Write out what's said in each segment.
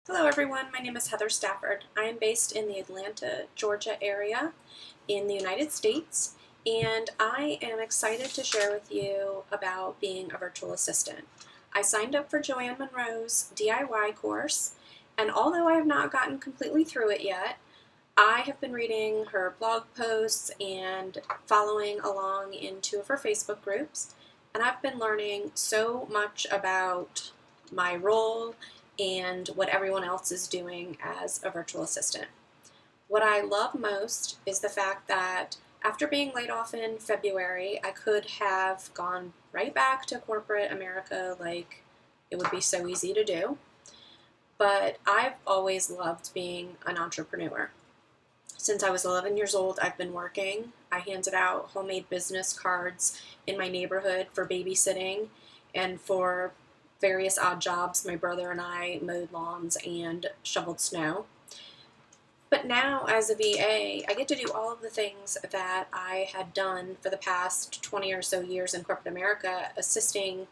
Hello everyone, my name is Heather Stafford. I am based in the Atlanta, Georgia area in the United States, and I am excited to share with you about being a virtual assistant. I signed up for Joanne Monroe's DIY course, and although I have not gotten completely through it yet, I have been reading her blog posts and following along in two of her Facebook groups, and I've been learning so much about my role and what everyone else is doing as a virtual assistant. What I love most is the fact that after being laid off in February, I could have gone right back to corporate America like it would be so easy to do. But I've always loved being an entrepreneur. Since I was 11 years old, I've been working. I handed out homemade business cards in my neighborhood for babysitting and for various odd jobs. My brother and I mowed lawns and shoveled snow. But now, as a VA, I get to do all of the things that I had done for the past 20 or so years in corporate America, assisting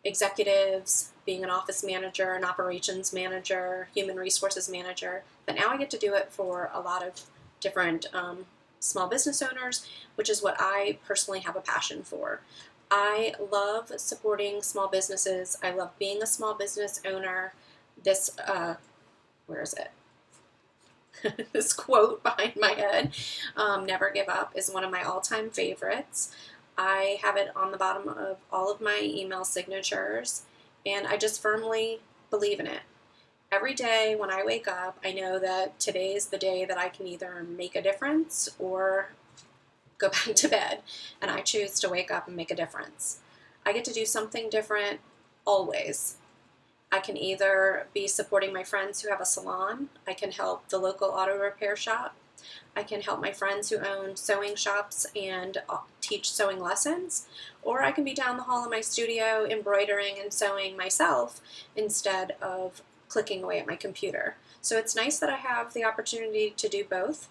executives, being an office manager, an operations manager, human resources manager. But now I get to do it for a lot of different small business owners, which is what I personally have a passion for. I love supporting small businesses. I love being a small business owner. This, where is it? This quote behind my head, never give up, is one of my all-time favorites. I have it on the bottom of all of my email signatures, and I just firmly believe in it. Every day when I wake up, I know that today is the day that I can either make a difference or go back to bed, and I choose to wake up and make a difference. I get to do something different always. I can either be supporting my friends who have a salon, I can help the local auto repair shop, I can help my friends who own sewing shops and teach sewing lessons, or I can be down the hall in my studio embroidering and sewing myself instead of clicking away at my computer. So it's nice that I have the opportunity to do both.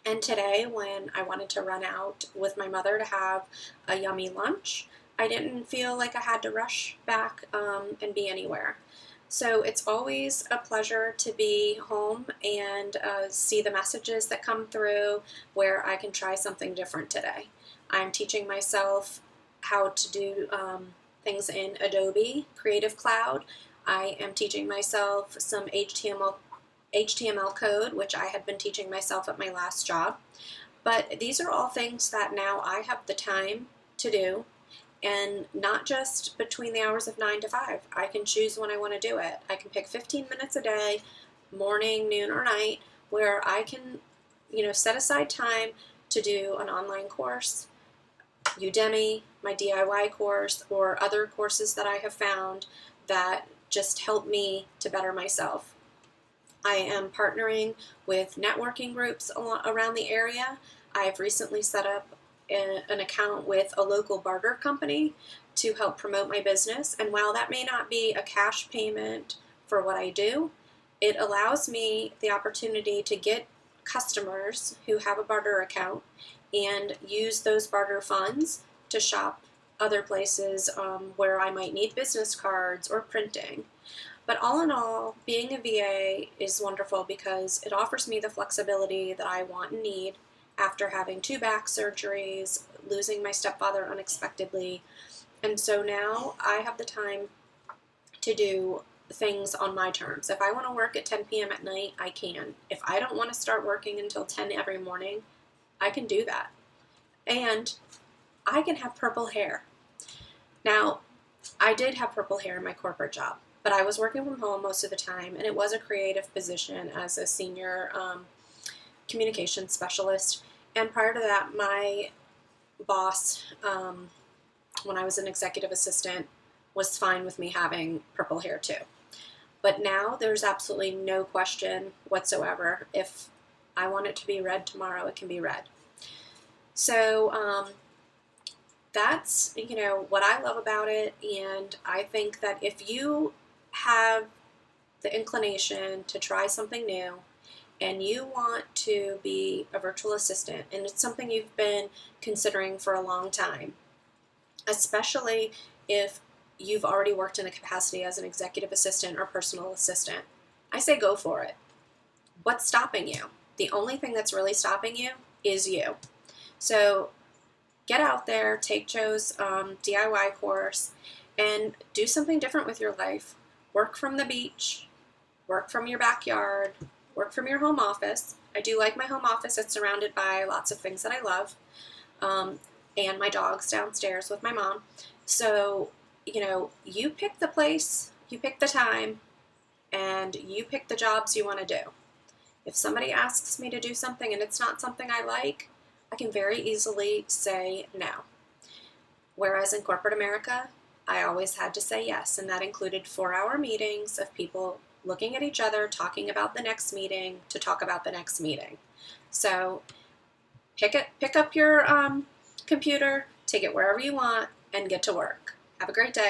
And today, when I wanted to run out with my mother to have a yummy lunch, I didn't feel like I had to rush back and be anywhere. So it's always a pleasure to be home and see the messages that come through where I can try something different today. I'm teaching myself how to do things in Adobe Creative Cloud. I am teaching myself some HTML code, which I had been teaching myself at my last job. But these are all things that now I have the time to do, and not just between the hours of 9 to 5. I can choose when I want to do it. I can pick 15 minutes a day, morning, noon, or night, where I can, set aside time to do an online course, Udemy, my DIY course, or other courses that I have found that just help me to better myself. I am partnering with networking groups around the area. I've recently set up an account with a local barter company to help promote my business. And while that may not be a cash payment for what I do, it allows me the opportunity to get customers who have a barter account and use those barter funds to shop other places where I might need business cards or printing. But all in all, being a VA is wonderful because it offers me the flexibility that I want and need after having 2 back surgeries, losing my stepfather unexpectedly. And so now I have the time to do things on my terms. If I want to work at 10 p.m. at night, I can. If I don't want to start working until 10 every morning, I can do that. And I can have purple hair. Now, I did have purple hair in my corporate job, but I was working from home most of the time, and it was a creative position as a senior communications specialist. And prior to that, my boss, when I was an executive assistant, was fine with me having purple hair too. But now there's absolutely no question whatsoever. If I want it to be red tomorrow, it can be red. So that's, what I love about it. And I think that if you have the inclination to try something new and you want to be a virtual assistant, and it's something you've been considering for a long time, especially if you've already worked in a capacity as an executive assistant or personal assistant, I say go for it. What's stopping you? The only thing that's really stopping you is you. So get out there, take Joe's DIY course, and do something different with your life. Work from the beach, work from your backyard, work from your home office. I do like my home office. It's surrounded by lots of things that I love, and my dog's downstairs with my mom. So, you pick the place, you pick the time, and you pick the jobs you want to do. If somebody asks me to do something and it's not something I like, I can very easily say no. Whereas in corporate America, I always had to say yes, and that included 4-hour meetings of people looking at each other, talking about the next meeting to talk about the next meeting. So pick up your computer, take it wherever you want, and get to work. Have a great day.